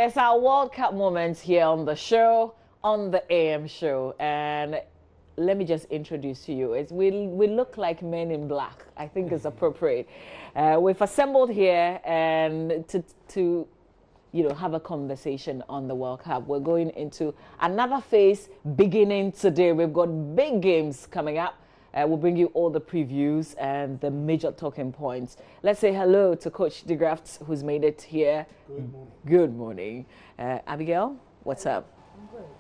It's our World Cup moment here on the show, on the AM show. And let me just introduce to you. We look like men in black. I think it's appropriate. We've assembled here and to have a conversation on the World Cup. We're going into another phase beginning today. We've got big games coming up. We'll bring you all the previews and the major talking points. Let's say hello to Coach De Graft, who's made it here. Good morning. Good morning. Abigail, what's up?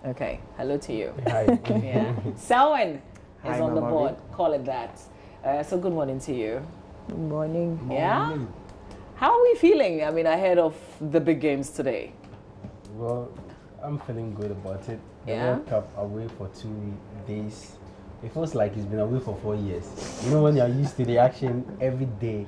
Okay, hello to you. Hi. Yeah. Selwyn is on the Mama board, call it that. So good morning to you. Good morning. Yeah? How are we feeling, ahead of the big games today? Well, I'm feeling good about it. The Yeah? World Cup away for 2 days. It feels like it's been away for 4 years. You know, when you're used to the action every day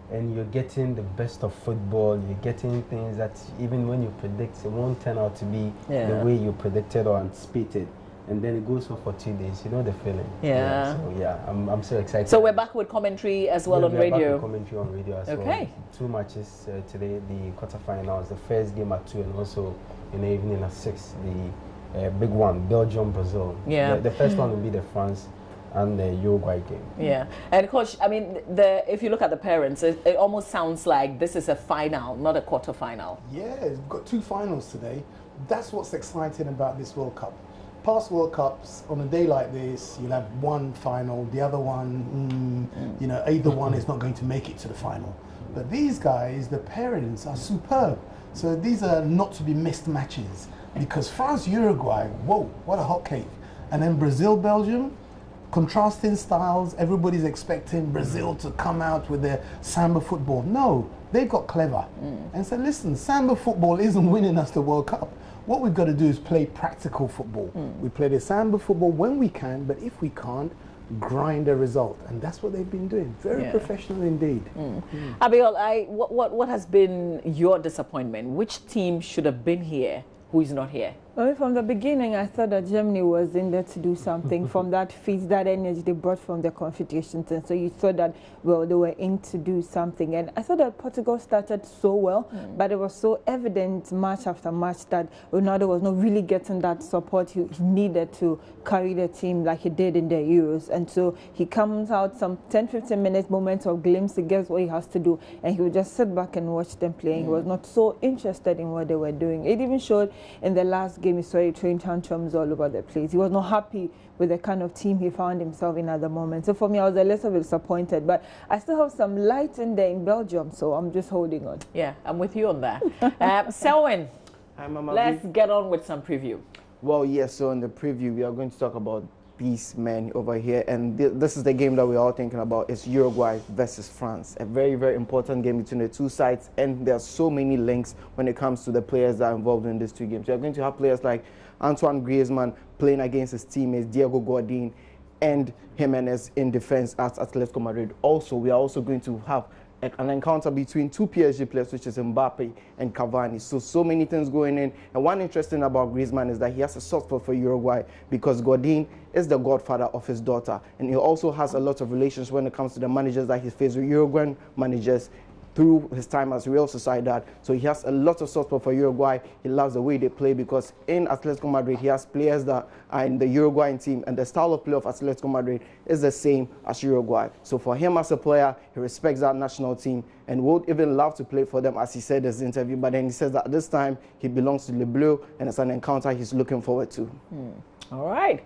and you're getting the best of football, you're getting things that even when you predict, it won't turn out to be the way you predicted or anticipated. And then it goes for 2 days. You know the feeling. Yeah. So yeah, I'm so excited. So we're back with commentary as well on We're radio. back with commentary on radio as well. Okay. 2 matches today, the quarterfinals, the first game at 2 and also in the evening at 6, the big one, Belgium, Brazil. Yeah. The first one will be the France and the Uruguay game. Yeah. And Coach, if you look at the parents, it almost sounds like this is a final, not a quarterfinal. Yeah, we've got 2 finals today. That's what's exciting about this World Cup. Past World Cups, on a day like this, you'll have one final, the other one, either one is not going to make it to the final. But these guys, the parents, are superb. So these are not to be missed matches because France, Uruguay, whoa, what a hot cake. And then Brazil, Belgium, contrasting styles. Everybody's expecting Brazil to come out with their samba football. No, they got clever and said, listen, samba football isn't winning us the World Cup. What we've got to do is play practical football. We play the samba football when we can, but if we can't, grind a result. And that's what they've been doing. Very professional indeed. Abigail, what has been your disappointment? Which team should have been here who is not here? Well, from the beginning, I thought that Germany was in there to do something from that feat, that energy they brought from the Confederations. And so you thought that, well, they were in to do something. And I thought that Portugal started so well, but it was so evident match after match that Ronaldo was not really getting that support he needed to carry the team like he did in the Euros. And so he comes out some 10-15 minutes, moments of glimpse, he gets what he has to do, and he would just sit back and watch them play. He was not so interested in what they were doing. It even showed in the last game. He saw train tantrums all over the place. He was not happy with the kind of team he found himself in at the moment. So for me, I was a little bit disappointed, but I still have some light in there in Belgium, so I'm just holding on. Yeah, I'm with you on that. Selwyn, let's get on with some preview. Well, yes, so in the preview, we are going to talk about these men over here, and this is the game that we're all thinking about. It's Uruguay versus France, a very, very important game between the two sides, and there are so many links when it comes to the players that are involved in these 2 games. You're going to have players like Antoine Griezmann playing against his teammates Diego Godin and Jimenez in defense at Atletico Madrid. Also, we are also going to have an encounter between 2 PSG players, which is Mbappe and Cavani. So many things going in. And one interesting about Griezmann is that he has a soft spot for Uruguay because Godin is the godfather of his daughter. And he also has a lot of relations when it comes to the managers that he faced with Uruguayan managers through his time as Real Sociedad. So he has a lot of support for Uruguay. He loves the way they play because in Atletico Madrid, he has players that are in the Uruguayan team, and the style of play of Atletico Madrid is the same as Uruguay. So for him as a player, he respects that national team and would even love to play for them, as he said in his interview. But then he says that this time he belongs to Le Bleu, and it's an encounter he's looking forward to. All right.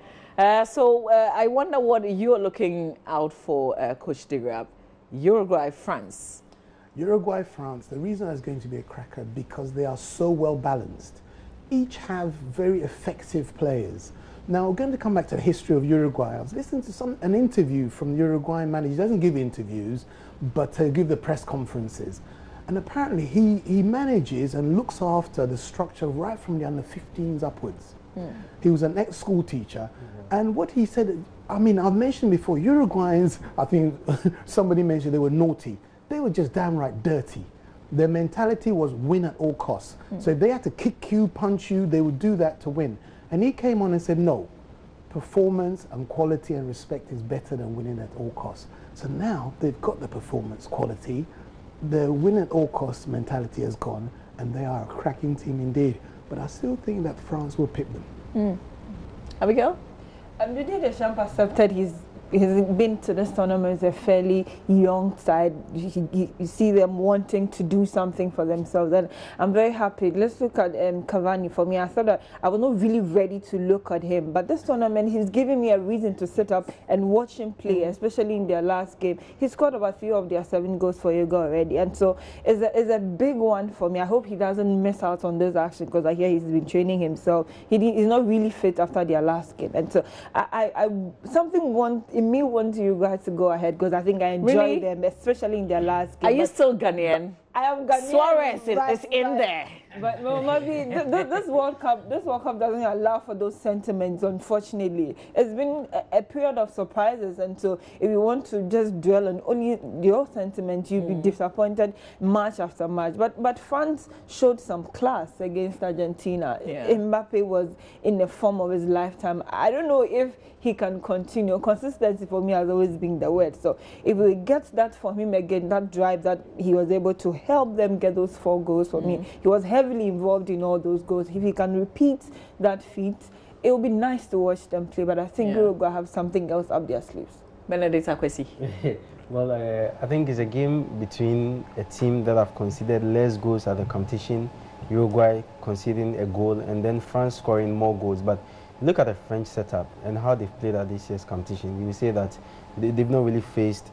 So I wonder what you're looking out for, Coach De Graft. Uruguay, France. Uruguay, France, the reason it's going to be a cracker because they are so well balanced. Each have very effective players. Now, we're going to come back to the history of Uruguay. I was listening to an interview from the Uruguayan manager. He doesn't give interviews, but give the press conferences. And apparently he manages and looks after the structure right from the under-15s upwards. He was an ex-school teacher. And what he said, I've mentioned before, Uruguayans, I think somebody mentioned they were naughty. They were just downright dirty. Their mentality was win at all costs. So if they had to kick you, punch you, they would do that to win. And he came on and said, no, performance and quality and respect is better than winning at all costs. So now they've got the performance quality, the win at all costs mentality has gone, and they are a cracking team indeed. But I still think that France will pick them. Abigail? Didier Deschamps accepted he's been to this tournament as a fairly young side. You see them wanting to do something for themselves, and I'm very happy. Let's look at Cavani. For me, I thought that I was not really ready to look at him, but this tournament he's giving me a reason to sit up and watch him play, especially in their last game. He scored about 3 of their 7 goals for Uruguay already, and so it's a big one for me. I hope he doesn't miss out on this action, because I hear he's been training himself. He's not really fit after their last game, and so in me want you guys to go ahead, because I think I enjoy them, especially in their last game. Are you still Ghanaian? I am Ghanaian. Suarez is in there. But maybe this World Cup doesn't allow for those sentiments, unfortunately. It's been a period of surprises, and so if you want to just dwell on only your sentiments, you'll be disappointed match after match. But France showed some class against Argentina. Yeah. Mbappe was in the form of his lifetime. I don't know if he can continue. Consistency for me has always been the word. So if we get that from him again, that drive that he was able to help them get those 4 goals for me. He was heavily involved in all those goals. If he can repeat that feat, it will be nice to watch them play. But I think Uruguay have something else up their sleeves. Benedict Akwesi. Well, I think it's a game between a team that have conceded less goals at the competition, Uruguay conceding a goal, and then France scoring more goals. But look at the French setup and how they've played at this year's competition. You will say that they've not really faced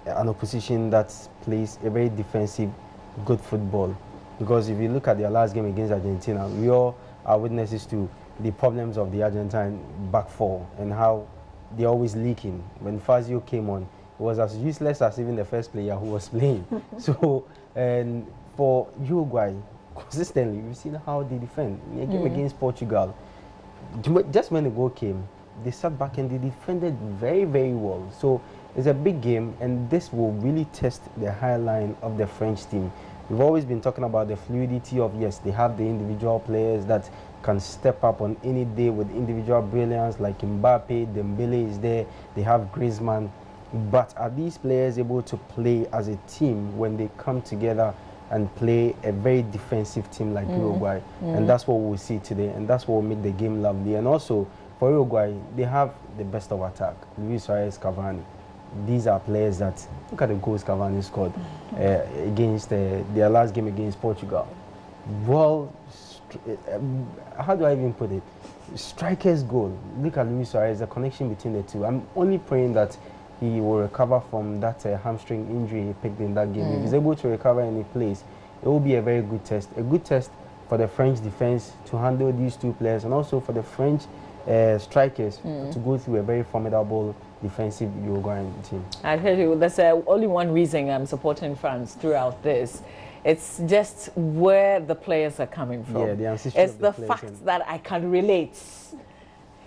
an opposition that plays a very defensive, good football. Because if you look at their last game against Argentina, we all are witnesses to the problems of the Argentine back four and how they're always leaking. When Fazio came on, it was as useless as even the first player who was playing. So, and for Uruguay, consistently, we've seen how they defend. In a game against Portugal, just when the goal came, they sat back and they defended very, very well. So it's a big game, and this will really test the high line of the French team. We've always been talking about the fluidity of, yes, they have the individual players that can step up on any day with individual brilliance, like Mbappe, Dembele is there, they have Griezmann. But are these players able to play as a team when they come together and play a very defensive team like Uruguay? And that's what we'll see today, and that's what will make the game lovely. And also, for Uruguay, they have the best of attack, Luis Suarez, Cavani. These are players that, look at the goals Cavani scored against their last game against Portugal. Well, how do I even put it? Striker's goal. Look at Luis Suarez, the connection between the two. I'm only praying that he will recover from that hamstring injury he picked in that game. If he's able to recover and he plays, it will be a very good test. A good test for the French defense to handle these two players, and also for the French strikers to go through a very formidable defensive Uruguayan team. I tell you, there's only one reason I'm supporting France throughout this. It's just where the players are coming from. Yeah, the ancestry it's of the players fact that I can relate.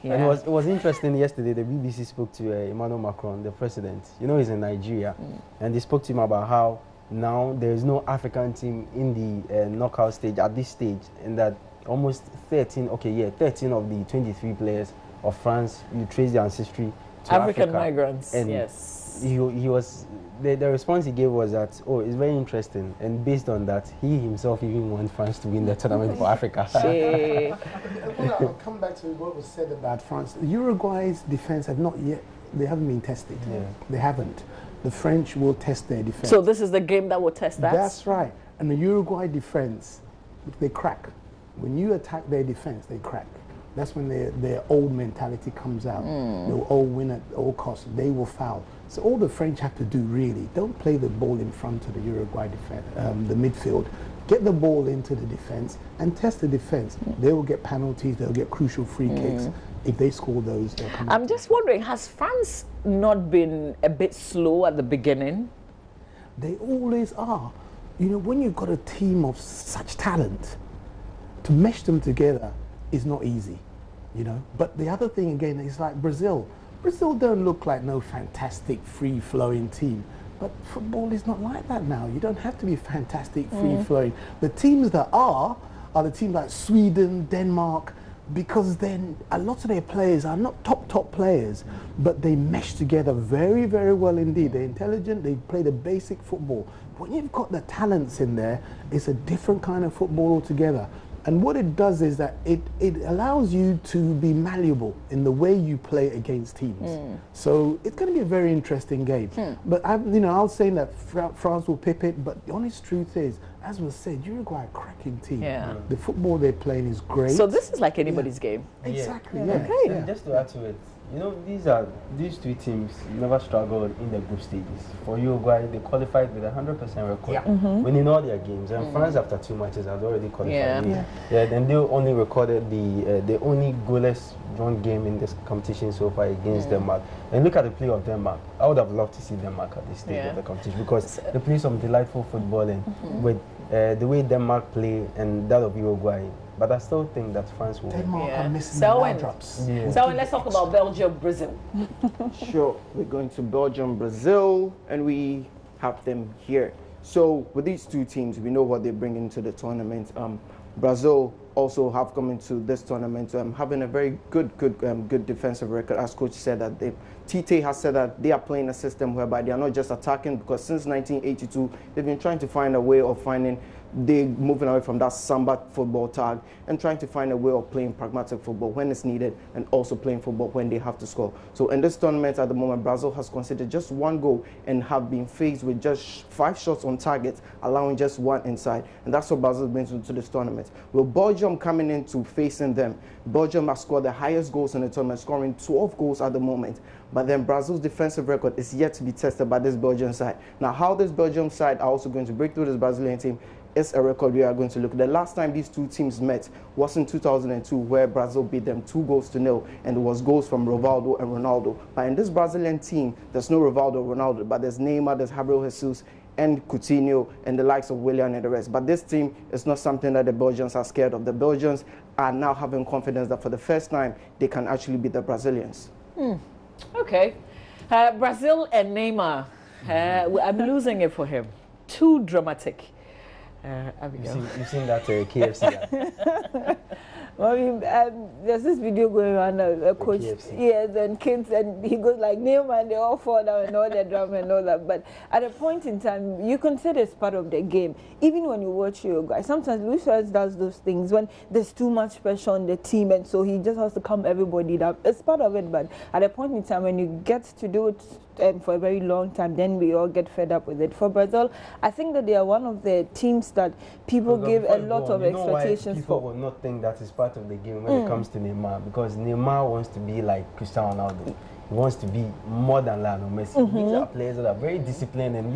Yeah. And it was interesting yesterday, the BBC spoke to Emmanuel Macron, the president. You know, he's in Nigeria. And they spoke to him about how now there is no African team in the knockout stage at this stage, and that almost 13 of the 23 players of France, you trace the ancestry to African Africa. migrants, And yes. he was, the response he gave was that, oh, it's very interesting. And based on that, he himself even wants France to win the tournament for Africa. I'll come back to what was said about France. Uruguay's defense they haven't been tested. Yeah. They haven't. The French will test their defense. So this is the game that will test that? That's right. And the Uruguay defense, they crack. When you attack their defense, they crack. That's when their old mentality comes out. They'll all win at all costs. They will foul. So all the French have to do, really, don't play the ball in front of the Uruguay defense, the midfield. Get the ball into the defense and test the defense. They will get penalties. They'll get crucial free kicks. If they score those, they'll come. I'm just wondering, has France not been a bit slow at the beginning? They always are. You know, when you've got a team of such talent, to mesh them together is not easy, you know. But the other thing again is like Brazil. Brazil don't look like no fantastic free-flowing team. But football is not like that now. You don't have to be fantastic free-flowing. The teams that are the teams like Sweden, Denmark, because then a lot of their players are not top players, but they mesh together very, very well indeed. They're intelligent, they play the basic football. When you've got the talents in there, it's a different kind of football altogether. And what it does is that it allows you to be malleable in the way you play against teams. So it's going to be a very interesting game. But I'll say that France will pip it, but the honest truth is, as was said, Uruguay are a cracking team. Yeah. The football they're playing is great. So this is like anybody's game. Exactly. Yeah. Yeah. And just to add to it, these two teams never struggled in the group stages. For Uruguay, they qualified with a 100% record, winning all their games. And France, after 2 matches, has already qualified. Then they only recorded the only goalless drawn game in this competition so far against Denmark. And look at the play of Denmark. I would have loved to see Denmark at this stage of the competition, because they play some delightful football, and with the way Denmark play and that of Uruguay. But I still think that France will win. Denmark are missing the drops. So let's talk about Belgium, Brazil. Sure, we're going to Belgium, Brazil, and we have them here. So with these two teams, we know what they bring into the tournament. Brazil also have come into this tournament having a very good defensive record. As coach said, that Tite has said that they are playing a system whereby they are not just attacking, because since 1982 they've been trying to find a way of they're moving away from that Samba football tag and trying to find a way of playing pragmatic football when it's needed, and also playing football when they have to score. So in this tournament at the moment, Brazil has conceded just 1 goal and have been faced with just 5 shots on target, allowing just 1 inside. And that's what Brazil brings into this tournament. With Belgium coming into facing them, Belgium has scored the highest goals in the tournament, scoring 12 goals at the moment. But then Brazil's defensive record is yet to be tested by this Belgian side. Now, how this Belgium side are also going to break through this Brazilian team is a record we are going to look at. The last time these two teams met was in 2002, where Brazil beat them 2-0, and it was goals from Rivaldo and Ronaldo. But in this Brazilian team, there's no Rivaldo or Ronaldo, but there's Neymar, there's Gabriel Jesus, and Coutinho, and the likes of Willian and the rest. But this team is not something that the Belgians are scared of. The Belgians are now having confidence that for the first time, they can actually beat the Brazilians. Okay. Brazil and Neymar. I'm losing it for him. Too dramatic. You've seen that KFC ad? Well, there's this video going around, a coach, yes, and kids, and he goes like, Neymar, and they all fall down and all that drama and all that. But at a point in time, you consider it's part of the game. Even when you watch Uruguay, sometimes Luis Suarez does those things when there's too much pressure on the team, and so he just has to calm everybody down. It's part of it, but at a point in time, when you get to do it for a very long time, then we all get fed up with it. For Brazil, I think that they are one of the teams that people give a lot of expectations people for. will not think that is part of the game when it comes to Neymar, because Neymar wants to be like Cristiano Ronaldo. He wants to be more than Lionel Messi. These are players that are very disciplined, and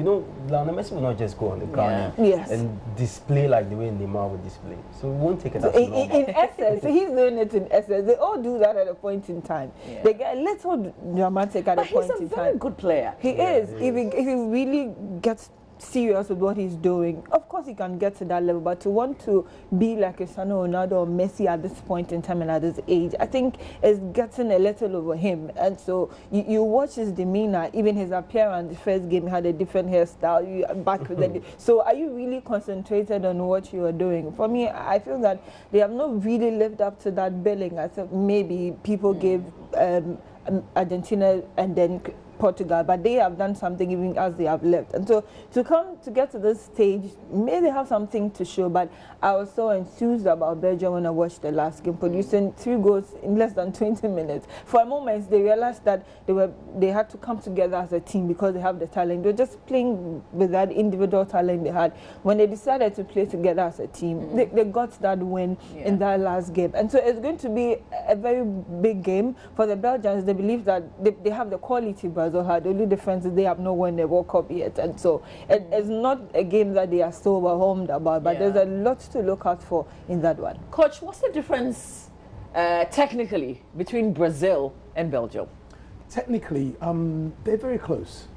Lionel Messi will not just go on the ground and display like the way Neymar would display. So we won't take it as normal. In essence, he's doing it in essence. They all do that at a point in time. They get a little dramatic at a point in time. He's a very good player. He is. If he really gets serious with what he's doing, of course he can get to that level, but to want to be like Cristiano Ronaldo or Messi at this point in time and at this age, I think is getting a little over him. And so you watch his demeanor, even his appearance. The first game he had a different hairstyle, back with the, so are you really concentrated on what you are doing? For me, I feel that they have not really lived up to that billing. I thought maybe people gave Argentina and then Portugal, but they have done something even as they have left. And so to get to this stage, may they have something to show, but I was so enthused about Belgium when I watched the last game, producing 3 goals in less than 20 minutes. For a moment, they realized that they had to come together as a team because they have the talent. They were just playing with that individual talent they had. When they decided to play together as a team, they got that win in that last game. And so it's going to be a very big game for the Belgians. They believe that they have the quality Brazil had. The only difference is they have not won the World Cup yet. And so it's not a game that they are so overwhelmed about, but there's a lot to look out for in that one. Coach, what's the difference technically between Brazil and Belgium? Technically, they're very close.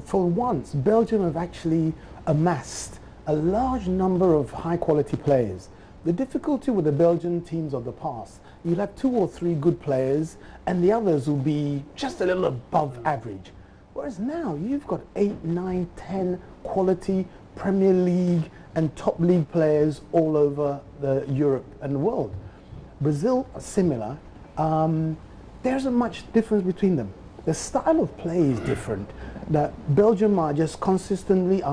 For once, Belgium have actually amassed a large number of high-quality players. The difficulty with the Belgian teams of the past, you'll have 2 or 3 good players, and the others will be just a little above average. Whereas now, you've got 8, 9, 10 quality Premier League and top league players all over Europe and the world. Brazil are similar. There isn't much difference between them. The style of play is different. The Belgium are just consistently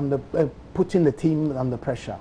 putting the team under pressure.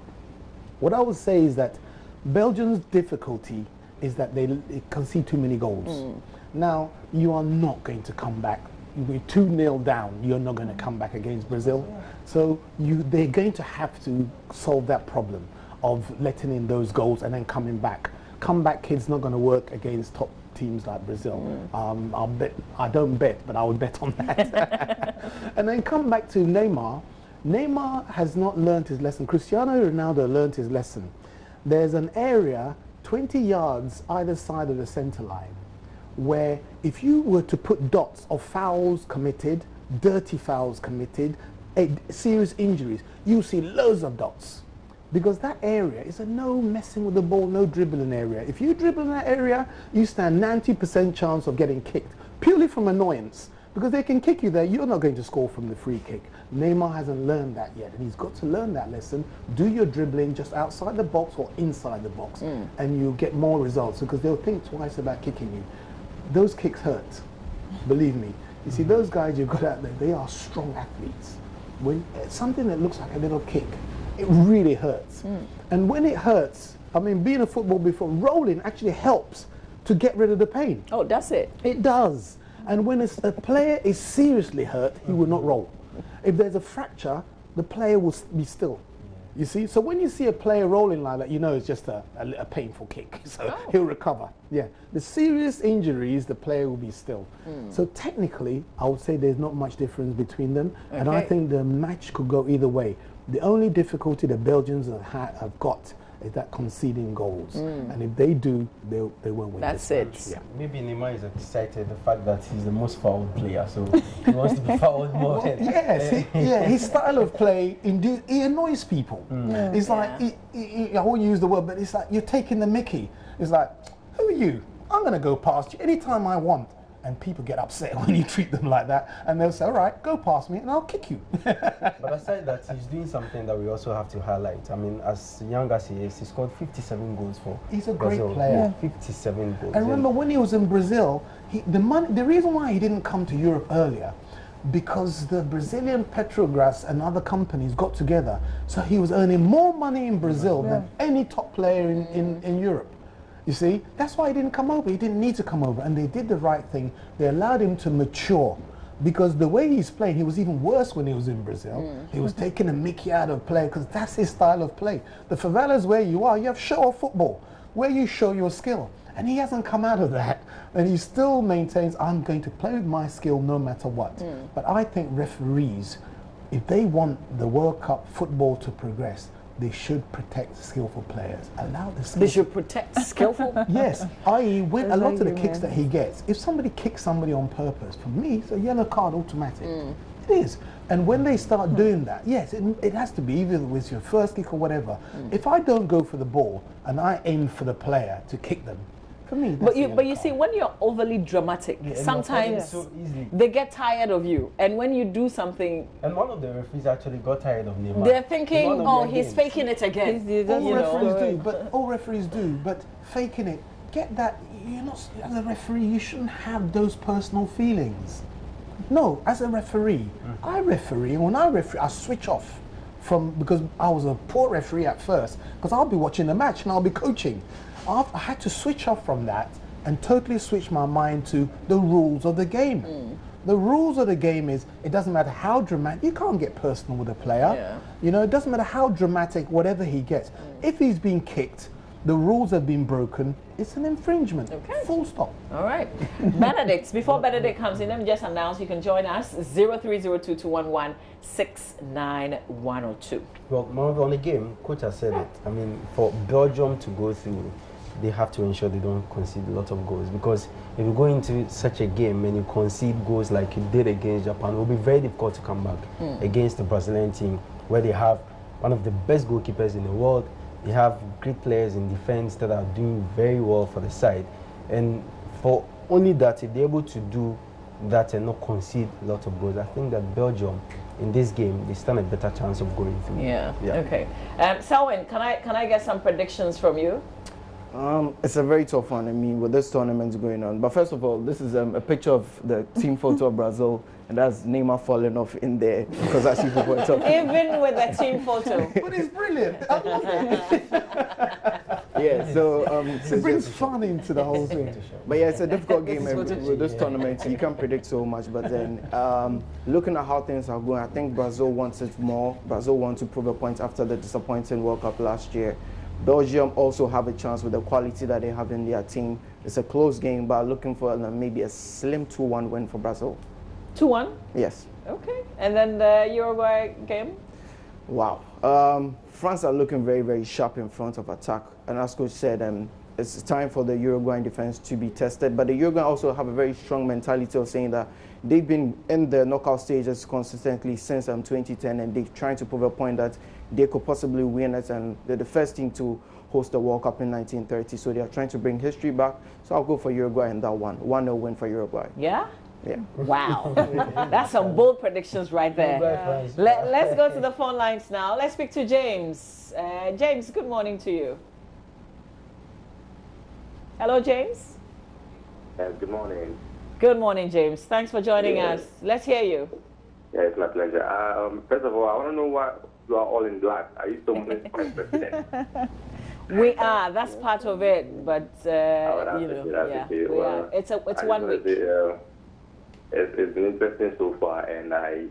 What I would say is that Belgium's difficulty is that they concede too many goals. Now, you are not going to come back. You're 2-0 down. You're not going to come back against Brazil. So they're going to have to solve that problem of letting in those goals and then coming back. Comeback kid's not going to work against top teams like Brazil. I don't bet, but I would bet on that. And then come back to Neymar. Neymar has not learned his lesson. Cristiano Ronaldo learned his lesson. There's an area 20 yards either side of the center line where if you were to put dots of fouls committed, dirty fouls committed, serious injuries, you see loads of dots. Because that area is a no messing with the ball, no dribbling area. If you dribble in that area, you stand 90% chance of getting kicked, purely from annoyance. Because they can kick you there, you're not going to score from the free kick. Neymar hasn't learned that yet, and he's got to learn that lesson. Do your dribbling just outside the box or inside the box, and you'll get more results, because they'll think twice about kicking you. Those kicks hurt, believe me. You see, those guys you've got out there, they are strong athletes. When something that looks like a little kick, it really hurts. And when it hurts, I mean, being a football before, rolling actually helps to get rid of the pain. Oh, that's it. It does. And when a player is seriously hurt, he will not roll. If there's a fracture, the player will be still. You see? So when you see a player rolling like that, you know it's just a painful kick. So he'll recover. Yeah. The serious injuries, the player will be still. So technically, I would say there's not much difference between them. Okay. And I think the match could go either way. The only difficulty the Belgians have got is that conceding goals. And if they do, they won't win. That's it. Yeah. Maybe Neymar is excited the fact that he's the most fouled player, so he wants to be fouled more. Yes, his style of play, he annoys people. It's like, I won't use the word, but it's like you're taking the mickey. It's like, who are you? I'm going to go past you anytime I want. And people get upset when you treat them like that, and they'll say, all right, go past me and I'll kick you. But aside that, he's doing something that we also have to highlight. I mean, as young as he is, he scored 57 goals for He's a Brazil. great player. 57 goals. And remember, when he was in Brazil, the reason why he didn't come to Europe earlier, because the Brazilian Petrobras and other companies got together, so he was earning more money in Brazil than any top player in Europe. You see, that's why he didn't come over. He didn't need to come over, and they did the right thing. They allowed him to mature, because the way he's playing, he was even worse when he was in Brazil. He was taking a mickey out of play, because that's his style of play. The favelas where you are, you have show-off football, where you show your skill. And he hasn't come out of that, and he still maintains, I'm going to play with my skill no matter what. But I think referees, if they want the World Cup football to progress, they should protect skillful players. Allow the skillful. They should protect skillful? Yes, i.e. with a lot of the kicks that he gets, if somebody kicks somebody on purpose, for me, it's a yellow card automatic. It is. And when they start doing that, yes, it has to be either with your first kick or whatever. If I don't go for the ball and I aim for the player to kick them, for me, that's but you see, when you're overly dramatic, sometimes so easily. they get tired of you. And when you do something, And one of the referees actually got tired of Neymar. they're thinking, In one of oh, their he's games. faking it again. All referees do, but faking it, get that, you're not, as a referee, you shouldn't have those personal feelings. No, as a referee, I referee, and when I referee, I switch off because I was a poor referee at first, because I'll be watching the match and I'll be coaching. I had to switch off from that and totally switch my mind to the rules of the game. The rules of the game is, it doesn't matter how dramatic, you can't get personal with a player. You know, it doesn't matter how dramatic, whatever he gets. If he's been kicked, the rules have been broken, it's an infringement. Okay. Full stop. All right. Benedict, before Benedict comes in, let me just announce you can join us 0302-211-69102. Well, Marvel, on the game, coach has said it. I mean, for Belgium to go through, they have to ensure they don't concede a lot of goals, because if you go into such a game and you concede goals like you did against Japan, it will be very difficult to come back against the Brazilian team, where they have one of the best goalkeepers in the world. They have great players in defense that are doing very well for the side, and for only that, if they're able to do that and not concede a lot of goals, I think that Belgium in this game, they stand a better chance of going through. Yeah. Okay. Selwyn, can I get some predictions from you? It's a very tough one, I mean, with this tournament going on. But first of all, this is a picture of the team photo of Brazil, and that's Neymar falling off in there because I see people are talking. Even with the team photo. But it's brilliant. I love it. Yeah, so It brings fun into the whole thing. but yeah, it's a difficult game with this tournament. You can't predict so much, but then looking at how things are going, I think Brazil wants it more. Brazil wants to prove a point after the disappointing World Cup last year. Belgium also have a chance with the quality that they have in their team. It's a close game, but looking for maybe a slim 2-1 win for Brazil. 2-1? Yes. Okay. And then the Uruguay game? Wow. France are looking very, very sharp in front of attack. And as Coach said, it's time for the Uruguayan defense to be tested. But the Uruguay also have a very strong mentality of saying that they've been in the knockout stages consistently since 2010, and they're trying to prove a point that they could possibly win it. And they're the first team to host the World Cup in 1930. So they are trying to bring history back. So I'll go for Uruguay in that one. 1-0 win for Uruguay. Yeah? Yeah. Wow. That's some bold predictions right there. Let's go to the phone lines now. Let's speak to James. James, good morning to you. Hello, James. Good morning. Good morning, James. Thanks for joining us. Let's hear you. Yeah, it's my pleasure. First of all, I want to know why you are all in black. Are you still Vice President? We are. That's part of it. But you know, yeah, we are. It's 1 week. It's been interesting so far, and I.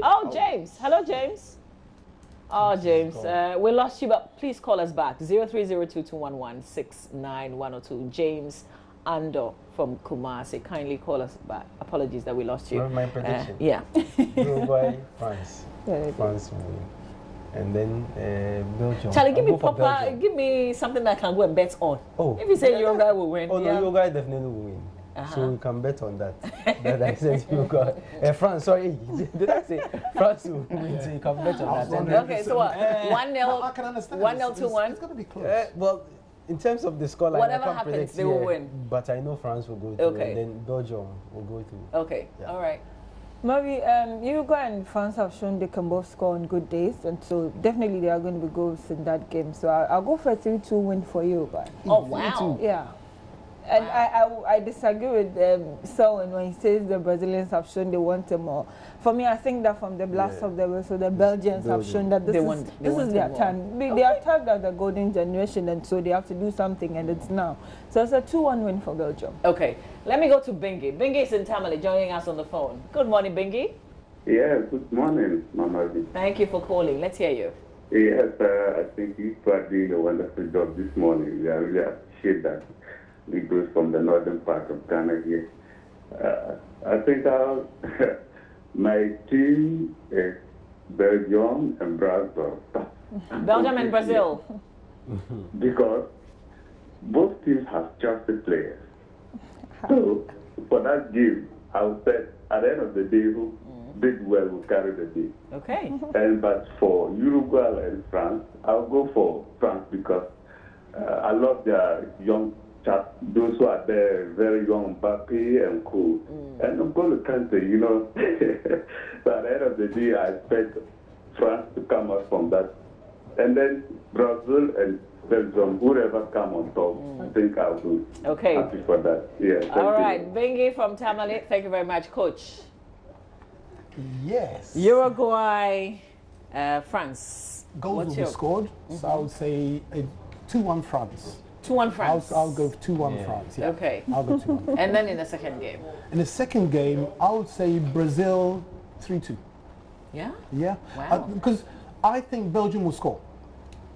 Oh, James. Hello, James. Oh, James. We lost you, but please call us back. 0302-211-69102. James Ando from Kumasi. Kindly call us back. Apologies that we lost you. My prediction. Yeah. Uruguay, France. France will win. And then Belgium. Charlie, give me something that I can go and bet on. Oh. If you say Uruguay will win. Oh, no, Uruguay definitely will win. So we can bet on that. That I said Uruguay. France, sorry. Did I say France will win? So you can bet on that. Okay, so what? 1-0. I can understand 1-0 to 1. It's going to be close. Well, in terms of the scoreline, whatever I can't happens, predict they will win. But I know France will go through, Okay. and then Belgium will go through. Okay, Yeah. all right. Maybe Uruguay and France have shown they can both score on good days, and so definitely there are going to be goals in that game. So I'll go for a 3-2 win for Uruguay. Oh, wow. Yeah. And I disagree with Selwyn when he says the Brazilians have shown they want it more. For me, I think that from the blast of the whistle, the Belgians have shown that this is their time. They are tagged as the golden generation, and so they have to do something, and it's now. So it's a 2-1 win for Belgium. Okay, let me go to Bingi. Bingi is in Tamale joining us on the phone. Good morning, Bingi. Yeah, good morning, Mama. Thank you for calling. Let's hear you. Yes, I think you are doing a wonderful job this morning. I really appreciate that. Negroes from the northern part of Ghana here. I think my team is Belgium and Brazil. Belgium and Brazil. Because both teams have Chelsea players. So for that game, I would say at the end of the day, who did well will carry the day. Okay. But for Uruguay and France, I'll go for France because I love their young chaps, those who are there, very young, Mbappe and cool. And I'm going to country, you know. So at the end of the day, I expect France to come out from that. And then Brazil and Belgium, whoever come on top, I think I'll be happy for that. Yeah. All right, Bingi from Tamale, thank you very much, Coach. Yes. Uruguay, France. Goals will be scored, so I would say 2-1 France. 2-1 France. I'll go 2-1 France. Yeah. Okay. I'll go 2-1. And then in the second game? In the second game, I would say Brazil 3-2. Yeah? Yeah. Wow. Because I think Belgium will score.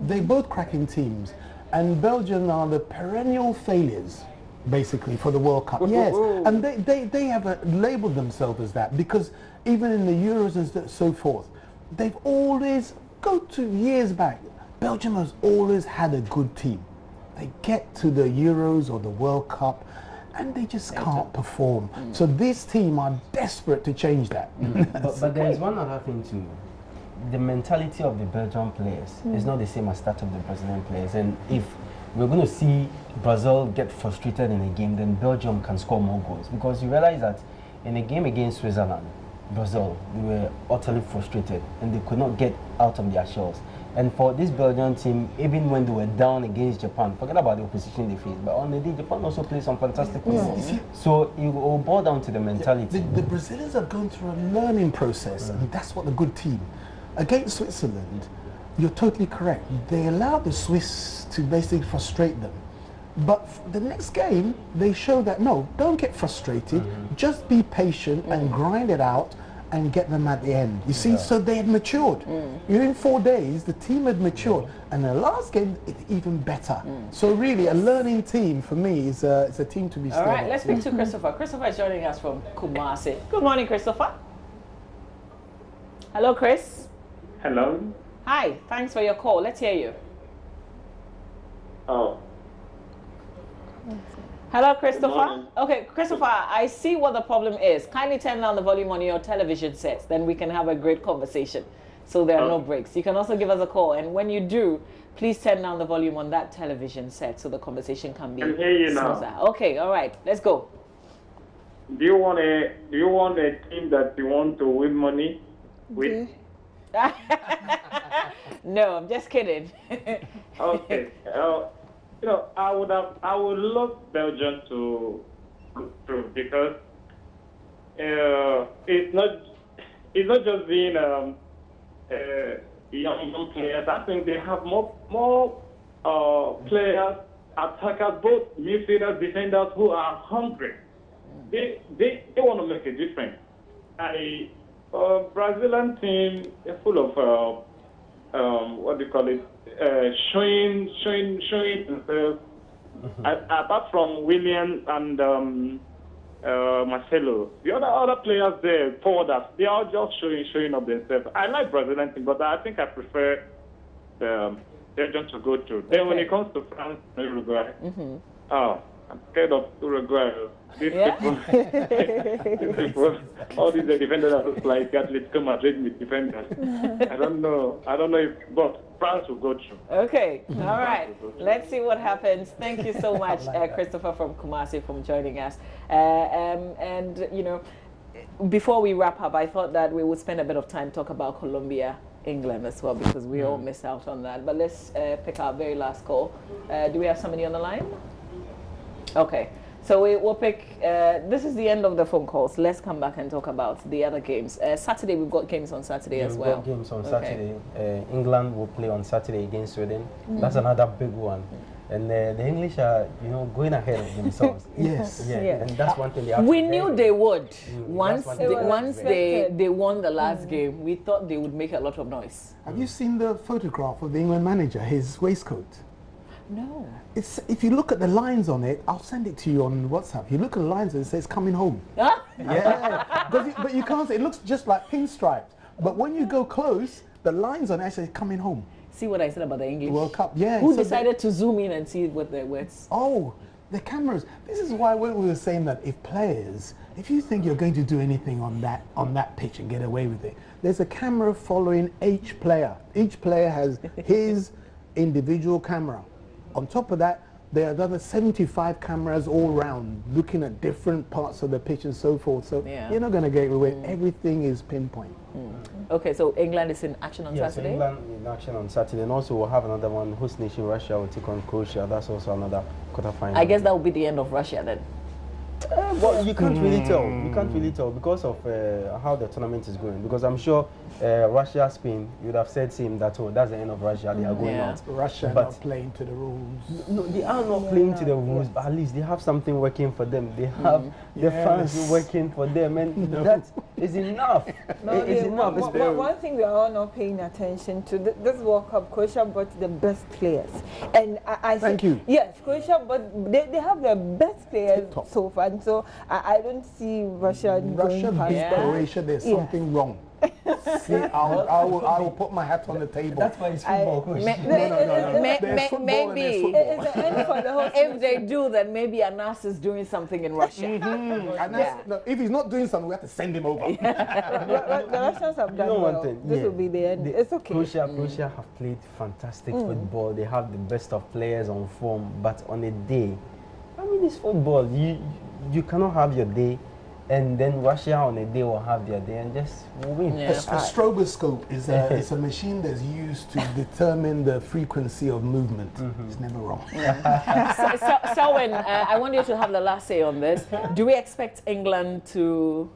They're both cracking teams. And Belgium are the perennial failures, basically, for the World Cup. Yes. And they have labeled themselves as that because even in the Euros and so forth, they've always, go to years back, Belgium has always had a good team. They get to the Euros or the World Cup and they just can't perform. So this team are desperate to change that. But there's one other thing too. The mentality of the Belgian players is not the same as that of the Brazilian players. And if we're going to see Brazil get frustrated in a game, then Belgium can score more goals. Because you realize that in a game against Switzerland, Brazil, they were utterly frustrated and they could not get out of their shells. And for this Belgian team, even when they were down against Japan, forget about the opposition they faced, but on the day, Japan also played some fantastic football. So it will boil down to the mentality. The Brazilians are going through a learning process, and that's what the good team. Against Switzerland, you're totally correct. They allowed the Swiss to basically frustrate them. But the next game, they show that, no, don't get frustrated. Just be patient and grind it out and get them at the end. You see, so they had matured. In 4 days, the team had matured. And the last game, it's even better. So really, a learning team, for me, is a team to be studied. All right, let's speak to Christopher. Christopher is joining us from Kumasi. Good morning, Christopher. Hello, Chris. Hello. Hi, thanks for your call. Let's hear you. Oh. Hello, Christopher. morning. Okay, Christopher, I see what the problem is. Kindly turn down the volume on your television sets, then we can have a great conversation. So there are no breaks. You can also give us a call, and when you do, please turn down the volume on that television set so the conversation can be I hear you now. smoother. Okay, all right, let's go. Do you want a team that you want to win money with? No, I'm just kidding. Okay. I would love Belgium to go through because it's not just being young players. I think they have more players, attackers, both midfielders, defenders who are hungry. They want to make a difference. Brazilian team is full of what do you call it? Showing themselves. Apart from William and Marcelo, the other players there, forwarders, they are just showing up themselves. I like Brazilian team, but I think I prefer Belgium to go through. Then when it comes to France and Uruguay, I'm scared of Uruguay. These people, all these defenders are just like Atletico Madrid with defenders. I don't know if, but France will go through. Okay, all right. Let's see what happens. Thank you so much, Christopher from Kumasi, for joining us. And you know, before we wrap up, I thought that we would spend a bit of time talk about Colombia, England as well, because we all missed out on that. But let's pick our very last call. Do we have somebody on the line? Okay. So we'll pick, this is the end of the phone calls. Let's come back and talk about the other games. Saturday, we've got games on Saturday as well. We've got games on Saturday. England will play on Saturday against Sweden. That's another big one. And the English are, going ahead of themselves. Yes. And that's one thing they have We to knew they would. Once expected. they won the last game, we thought they would make a lot of noise. Have you seen the photograph of the England manager, his waistcoat? No. If you look at the lines on it, I'll send it to you on WhatsApp. You look at the lines and it says coming home. Yeah. But you can't see, it looks just like pinstriped. But when you go close, the lines on it say coming home. See what I said about the English? World Cup, yeah. Who decided to zoom in and see what the words? Oh, the cameras. This is why we were saying that if you think you're going to do anything on that pitch and get away with it, there's a camera following each player. Each player has his individual camera. On top of that, there are another 75 cameras all round, looking at different parts of the pitch and so forth. So you're not going to get away. Everything is pinpoint. Okay, so England is in action on Saturday? Yes, England in action on Saturday. And also we'll have another one. Host nation Russia will take on Croatia. That's also another quarterfinal. I guess that will be the end of Russia then. Well, you can't really tell. You can't really tell because of how the tournament is going. Because I'm sure Russia, Spain, you would have said same that that's the end of Russia. They are going out. Russia not playing to the rules. No, they are not playing to the rules, but at least they have something working for them. They have the fans working for them, and that is enough. It's enough. One thing we are all not paying attention to, this World Cup, Croatia brought the best players. And I Thank you. Yes, Croatia, but they have the best players so far. And so I don't see Russia going past beat Croatia, there's something wrong. See, I will put my hat on the table. That's why it's football, coach. Maybe if they do, then maybe Anas is doing something in Russia. No, if he's not doing something, we have to send him over. The Russians have done well. This will be the end. It's okay. Croatia have played fantastic football. They have the best of players on form, but on a day, I mean, it's football. You cannot have your day and then Russia on a day will have their day and just win. Yeah. A stroboscope is it's a machine that's used to determine the frequency of movement. It's never wrong. Selwyn, I want you to have the last say on this. Do we expect England to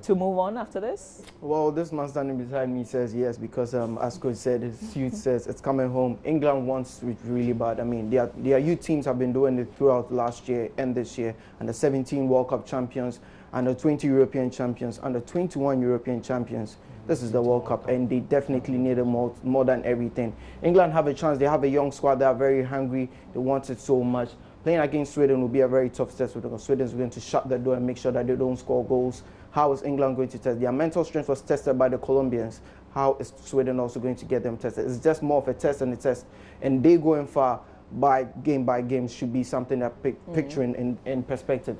move on after this? Well, this man standing beside me says yes, because as coach said, his youth says it's coming home. England wants it really bad. I mean, their youth teams have been doing it throughout last year and this year, and the 17 World Cup champions, and the 20 European champions, and the 21 European champions. This is the World Cup, and they definitely need it more than everything. England have a chance. They have a young squad. They are very hungry. They want it so much. Playing against Sweden will be a very tough test because Sweden is going to shut the door and make sure that they don't score goals. How is England going to test? Their mental strength was tested by the Colombians. How is Sweden also going to get them tested? It's just more of a test and a test. And they going far by game should be something that picturing in perspective.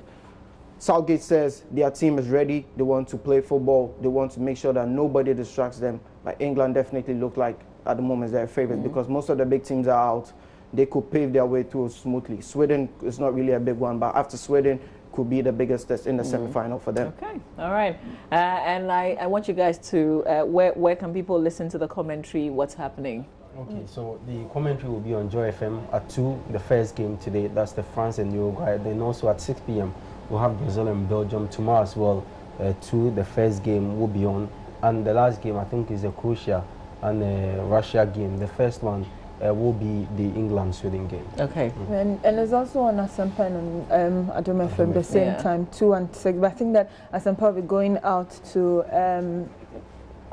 Southgate says their team is ready. They want to play football. They want to make sure that nobody distracts them. But England definitely look like, at the moment, their favorite because most of the big teams are out. They could pave their way through smoothly. Sweden is not really a big one, but after Sweden, could be the biggest test in the semi-final for them. Okay, all right. And I want you guys to, where can people listen to the commentary? What's happening? Okay, so the commentary will be on Joy FM at 2, the first game today. That's the France and Uruguay. Then also at 6 p.m. we'll have Brazil and Belgium tomorrow as well. 2, the first game will be on. And the last game, I think, is the Croatia and Russia game. The first one will be the England-Sweden game. Okay. And there's also an Asampan on Adom FM the same time, 2 and 6. But I think that Asampa will be going out to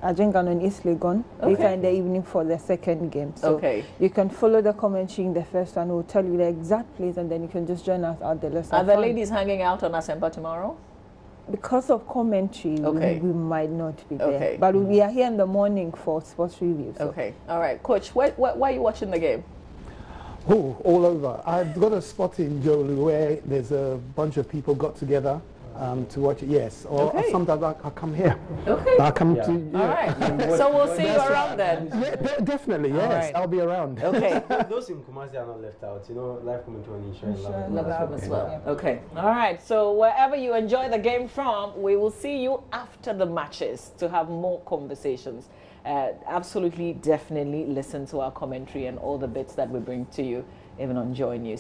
Ajengan and East Legon later in the evening for the second game. So you can follow the commentary in the first one. We'll tell you the exact place, and then you can just join us at the lesson. Are the ladies hanging out on Asempa tomorrow? Because of commentary, we might not be there. But we are here in the morning for sports review. So. Okay, all right. Coach, why are you watching the game? Oh, all over. I've got a spot in Jolu where there's a bunch of people got together to watch it, yes. Or sometimes I'll come here. Okay. I'll come to... All right. So we'll see you around then. Yeah, definitely, yes. Right. I'll be around. Okay. Those in Kumasi are not left out. You know, live commentary on Insurance Love as well. Okay. All right. So wherever you enjoy the game from, we will see you after the matches to have more conversations. Absolutely, definitely listen to our commentary and all the bits that we bring to you, even on JoyNews.